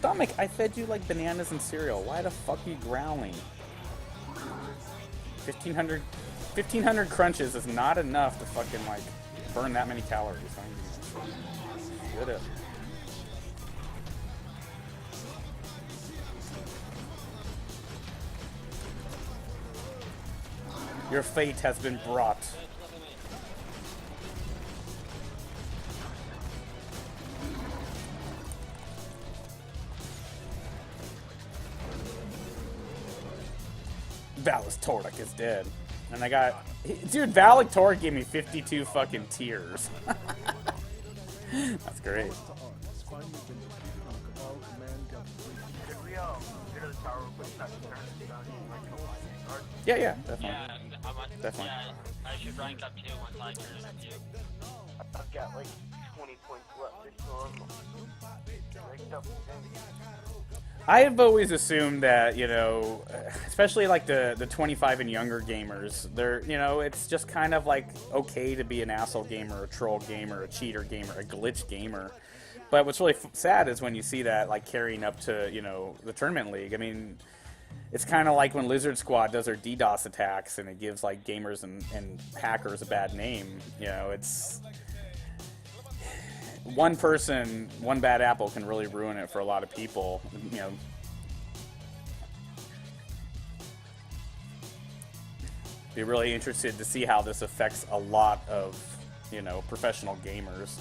stomach? I fed you like bananas and cereal. Why the fuck are you growling? 1,500, 1,500 crunches is not enough to fucking like burn that many calories. Get it. Your fate has been brought. Valictoric is dead. And I got... Dude, Valictoric gave me 52 fucking tears. That's great. Yeah, definitely. Yeah, Definitely. Yeah, I should rank up too once I turn it to you. I've got like 20 points left, so I'm ranked up. I have always assumed that, you know, especially like the 25 and younger gamers, they're, you know, it's just kind of like okay to be an asshole gamer, a troll gamer, a cheater gamer, a glitch gamer. But what's really sad is when you see that like carrying up to, you know, the tournament league. I mean, it's kind of like when Lizard Squad does their DDoS attacks and it gives like gamers and hackers a bad name. You know, it's one person, one bad apple can really ruin it for a lot of people. You know, be really interested to see how this affects a lot of, you know, professional gamers.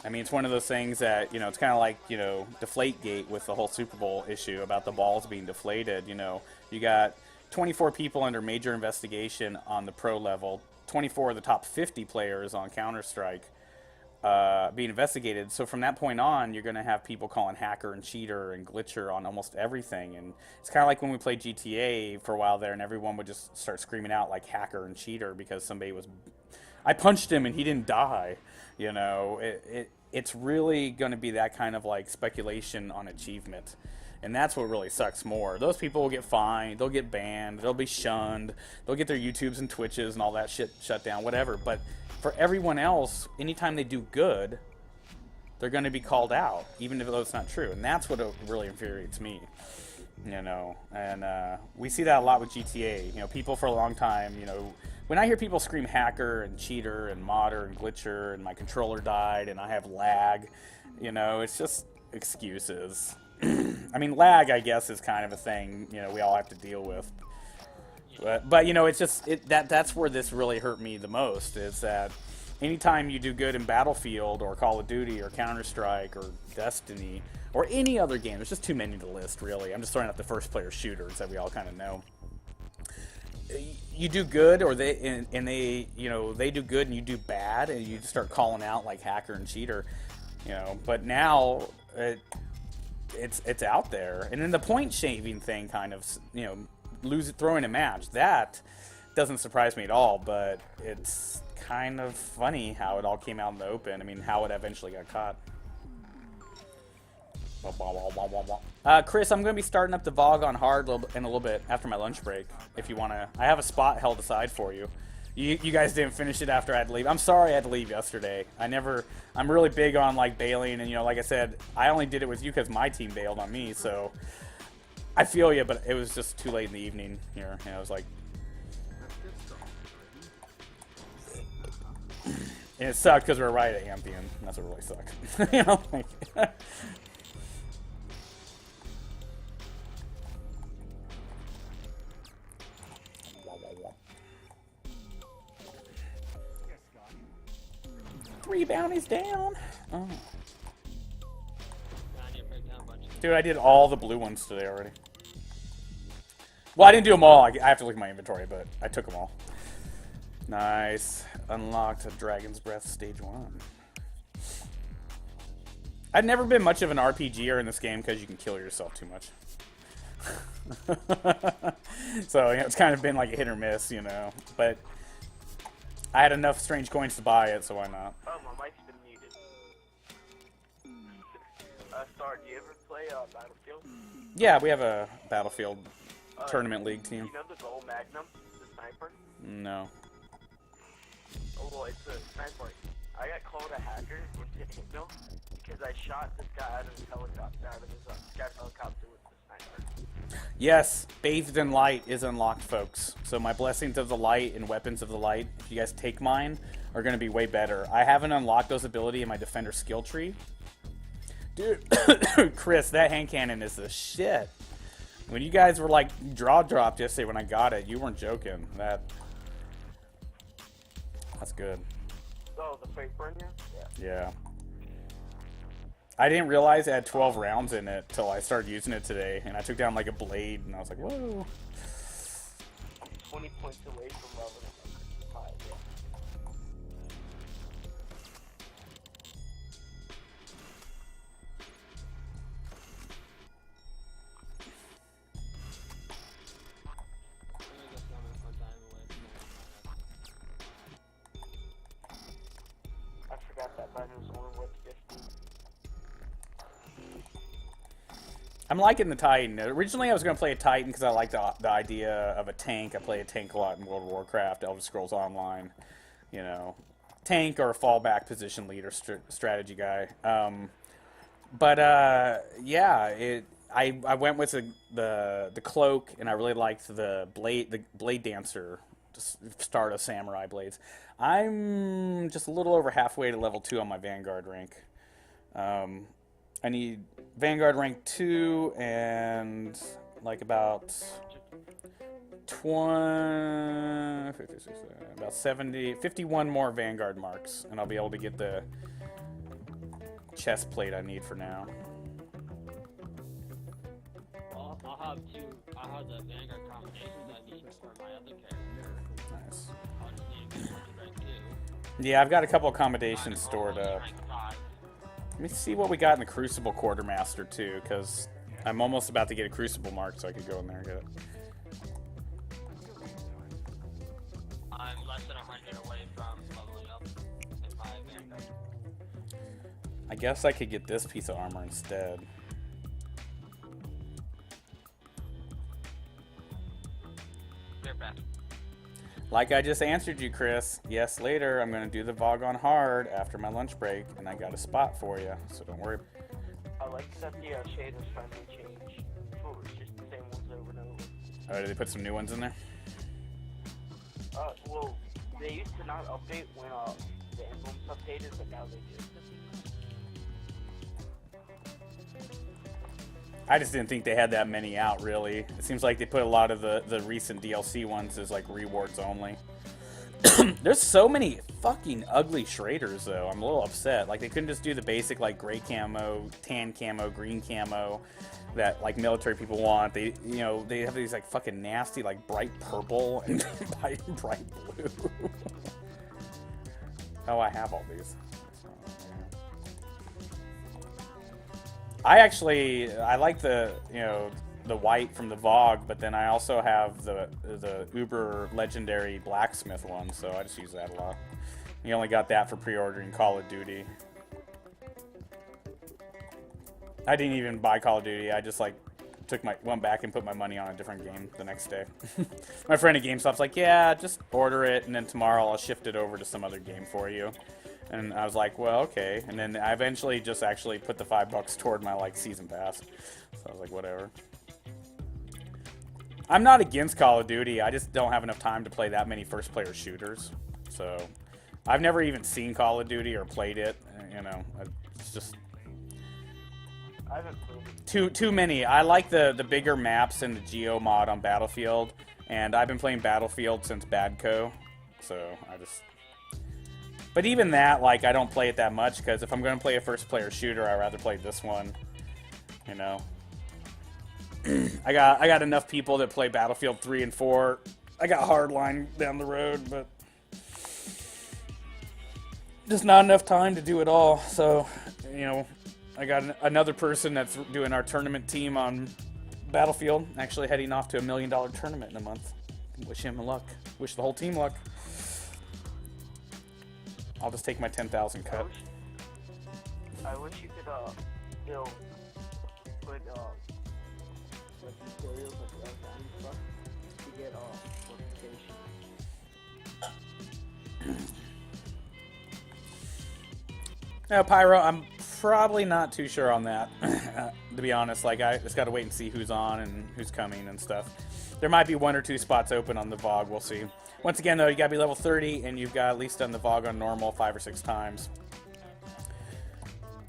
I mean, it's one of those things that, you know, it's kind of like, you know, Deflategate with the whole Super Bowl issue about the balls being deflated. You know, you got 24 people under major investigation on the pro level, 24 of the top 50 players on Counter-Strike being investigated. So from that point on, you're going to have people calling hacker and cheater and glitcher on almost everything. And it's kind of like when we played GTA for a while there and everyone would just start screaming out like hacker and cheater because somebody was... I punched him and he didn't die. You know, it's really going to be that kind of like speculation on achievement. And that's what really sucks more. Those people will get fined, they'll get banned, they'll be shunned, they'll get their YouTubes and Twitches and all that shit shut down, whatever. But for everyone else, anytime they do good, they're going to be called out, even if it's not true. And that's what really infuriates me. You know, and we see that a lot with GTA. You know, people for a long time, you know, when I hear people scream hacker and cheater and modder and glitcher and my controller died and I have lag, you know, it's just excuses. I mean, lag, I guess, is kind of a thing, you know, we all have to deal with. But you know, it's just, that's where this really hurt me the most, is that anytime you do good in Battlefield or Call of Duty or Counter-Strike or Destiny or any other game, there's just too many to list, really. I'm just throwing out the first-player shooters that we all kind of know. You do good, or they you know, they do good and you do bad, and you just start calling out like hacker and cheater, you know. But now it's out there, and then the point shaving thing, kind of, you know, throwing a match, that doesn't surprise me at all. But it's kind of funny how it all came out in the open. I mean, how it eventually got caught. Chris, I'm going to be starting up the VOG on hard in a little bit after my lunch break, if you want to. I have a spot held aside for you. You guys didn't finish it after I had to leave. I'm sorry I had to leave yesterday. I'm really big on, like, bailing, and, you know, like I said, I only did it with you because my team bailed on me, so I feel you, but it was just too late in the evening here. You know, it was like... And it sucked because we were right at Amphion. That's what really sucked. You know, like... Three bounties down. Oh. Dude, I did all the blue ones today already. Well, I didn't do them all. I have to look at my inventory, but I took them all. Nice. Unlocked a Dragon's Breath Stage 1. I've never been much of an RPGer in this game because you can kill yourself too much. So, you know, it's kind of been like a hit or miss, you know. But I had enough strange coins to buy it, so why not? Oh, my mic's been muted. Star, do you ever play Battlefield? Yeah, we have a Battlefield tournament league team. You know the gold Magnum, the sniper? No. Oh, well, it's a sniper. I got called a hacker No, because I shot this guy out of his helicopter, scout helicopter with the sniper. Yes, Bathed in Light is unlocked, folks. So my Blessings of the Light and Weapons of the Light, if you guys take mine, are going to be way better. I haven't unlocked those ability in my Defender skill tree. Dude, Chris, that hand cannon is the shit. When you guys were like dropped yesterday when I got it, you weren't joking. That's good. Oh, the fake burn here? Yeah. I didn't realize it had 12 rounds in it till I started using it today, and I took down like a blade, and I was like, whoa. I'm 20 points away from leveling up 5. I forgot that button was only worth 50. I'm liking the Titan. Originally, I was going to play a Titan because I like the idea of a tank. I play a tank a lot in World of Warcraft, Elder Scrolls Online. You know, tank or a fallback position leader strategy guy. Yeah, I went with the cloak, and I really liked the blade dancer start of samurai blades. I'm just a little over halfway to level 2 on my Vanguard rank. I need Vanguard rank 2 and like about 51 more Vanguard marks, and I'll be able to get the chest plate I need for now. Well, I'll have the Vanguard combinations I need for my other character. Nice. I'll just need to get rank 2. Yeah, I've got a couple accommodations stored up. Rank 5. Let me see what we got in the Crucible Quartermaster too, because I'm almost about to get a Crucible mark, so I could go in there and get it. I'm less than 100 away from leveling up in my Vanguard. I guess I could get this piece of armor instead. They're back. Like I just answered you, Chris. Yes, later I'm going to do the VOG on hard after my lunch break, and I got a spot for you, so don't worry. I like that the shaders finally changed. Before it was just the same ones over and over. Oh, did they put some new ones in there? Well, they used to not update when the emblems updated, but now they do. I just didn't think they had that many out, really. It seems like they put a lot of the recent DLC ones as, like, rewards only. There's so many fucking ugly Shraders, though. I'm a little upset. Like, they couldn't just do the basic, like, gray camo, tan camo, green camo that, like, military people want. They, you know, they have these, like, fucking nasty, like, bright purple and bright blue. Oh, I have all these. I like the, you know, the white from the VOG, but then I also have the uber legendary blacksmith one, so I just use that a lot. You only got that for pre-ordering Call of Duty. I didn't even buy Call of Duty. I just like went back and put my money on a different game the next day. My friend at GameStop's like, yeah, just order it, and then tomorrow I'll shift it over to some other game for you. And I was like, well, okay. And then I eventually just actually put the $5 toward my, like, season pass. So I was like, whatever. I'm not against Call of Duty. I just don't have enough time to play that many first-player shooters. So I've never even seen Call of Duty or played it. You know, it's just I haven't played it. too many. I like the bigger maps and the Geo mod on Battlefield. And I've been playing Battlefield since Badco. So I just... But even that, like, I don't play it that much, because if I'm going to play a first-player shooter, I'd rather play this one, you know. I got enough people that play Battlefield 3 and 4. I got Hardline down the road, but just not enough time to do it all. So, you know, I got another person that's doing our tournament team on Battlefield, actually heading off to $1 million tournament in a month. Wish him luck. Wish the whole team luck. I'll just take my 10,000 cut. I wish you could, still put, like materials like the and stuff to get, fortification. Pyro, I'm probably not too sure on that, to be honest. Like, I just got to wait and see who's on and who's coming and stuff. There might be 1 or 2 spots open on the VOG, we'll see. Once again, though, you got to be level 30, and you've got at least done the VOG on normal 5 or 6 times.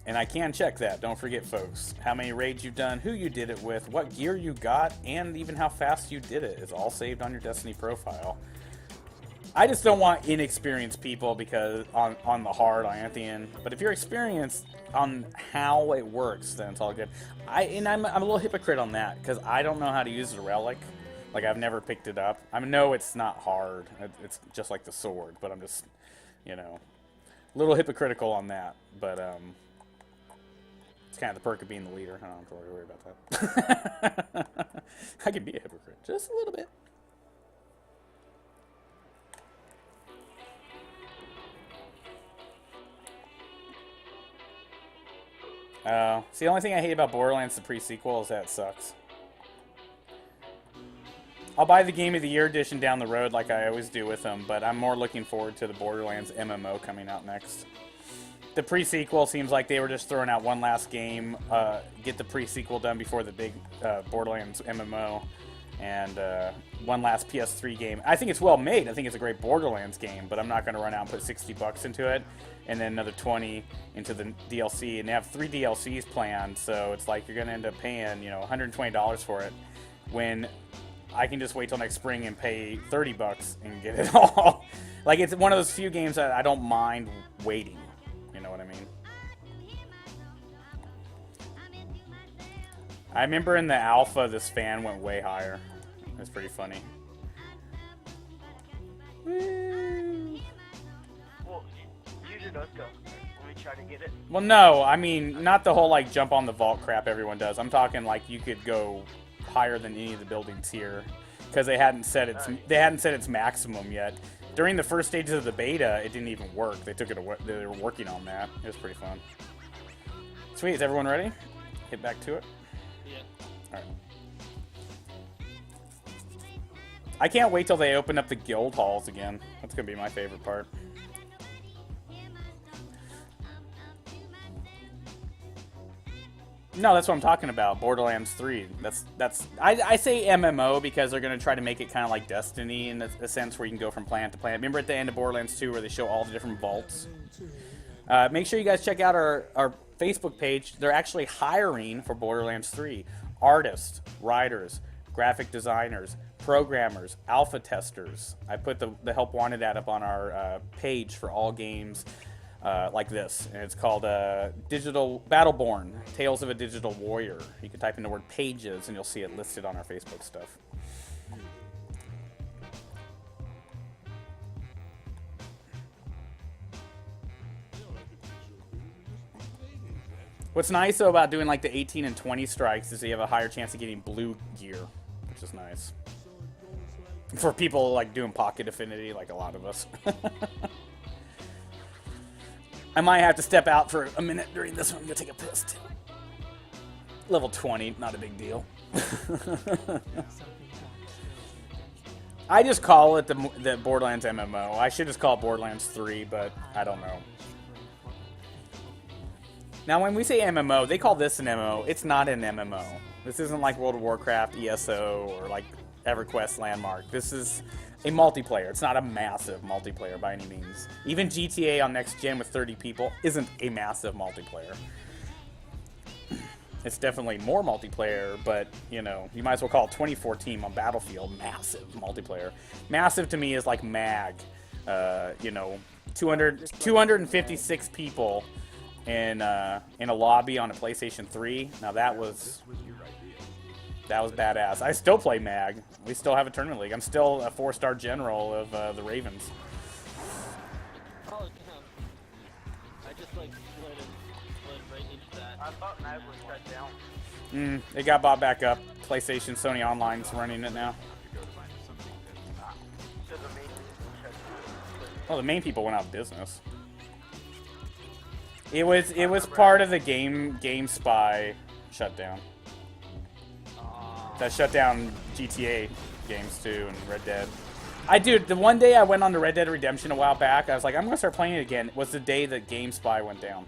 And I can check that, don't forget, folks. How many raids you've done, who you did it with, what gear you got, and even how fast you did it is all saved on your Destiny profile. I just don't want inexperienced people because on the hard, on Anthean. But if you're experienced on how it works, then it's all good. I'm a little hypocrite on that because I don't know how to use the relic. Like, I've never picked it up. I know it's not hard. It's just like the sword. But I'm just, you know, a little hypocritical on that. But it's kind of the perk of being the leader. I don't have to worry about that. I can be a hypocrite just a little bit. See, the only thing I hate about Borderlands, the pre-sequel, is that it sucks. I'll buy the Game of the Year edition down the road like I always do with them, but I'm more looking forward to the Borderlands MMO coming out next. The pre-sequel seems like they were just throwing out one last game, get the pre-sequel done before the big Borderlands MMO, and one last PS3 game. I think it's well made. I think it's a great Borderlands game, but I'm not going to run out and put $60 into it, and then another 20 into the DLC. And they have 3 DLCs planned, so it's like you're going to end up paying, you know, $120 for it, when I can just wait till next spring and pay $30 and get it all. Like, it's one of those few games that I don't mind waiting. You know what I mean? I remember in the alpha, this fan went way higher. It's pretty funny. Well, you did us go. Let me try to get it. Well, no, I mean, not the whole, like, jump on the vault crap everyone does. I'm talking, like, you could go higher than any of the buildings here. Because they hadn't set its maximum yet. During the first stages of the beta, it didn't even work. They took it away. They were working on that. It was pretty fun. Sweet, is everyone ready? Get back to it? Yeah. Alright. I can't wait till they open up the guild halls again. That's gonna be my favorite part. No, that's what I'm talking about. Borderlands 3. I say MMO because they're gonna try to make it kind of like Destiny in a sense where you can go from planet to planet. Remember at the end of Borderlands 2 where they show all the different vaults? Make sure you guys check out our Facebook page. They're actually hiring for Borderlands 3 artists, writers, graphic designers, programmers, alpha testers. I put the help wanted ad up on our page for all games like this, and it's called Digital Battleborn, Tales of a Digital Warrior. You can type in the word pages and you'll see it listed on our Facebook stuff. What's nice though about doing like the 18 and 20 strikes is that you have a higher chance of getting blue gear, which is nice. For people like doing pocket affinity, like a lot of us. I might have to step out for a minute during this one. I'm gonna take a piss too. Level 20, not a big deal. I just call it the Borderlands MMO. I should just call it Borderlands 3, but I don't know. Now, when we say MMO, they call this an MMO. It's not an MMO. This isn't like World of Warcraft, ESO, or like EverQuest Landmark. This is a multiplayer. It's not a massive multiplayer by any means. Even GTA on next gen with 30 people isn't a massive multiplayer. It's definitely more multiplayer, but, you know, you might as well call it 24 team on Battlefield massive multiplayer. Massive to me is like MAG. You know, 256 people in a lobby on a PlayStation 3. Now that was badass. I still play MAG. We still have a tournament league. I'm still a 4-star general of the Ravens. Oh, damn. I just, like, slid right into that. I thought MAG was shut down. It got bought back up. PlayStation, Sony Online's running it now. So the main people shut down. Well, the main people went out of business. It was part of the GameSpy shutdown. That shut down GTA games too and Red Dead. Dude, the one day I went on to Red Dead Redemption a while back, I was like, I'm gonna start playing it again. Was the day that GameSpy went down.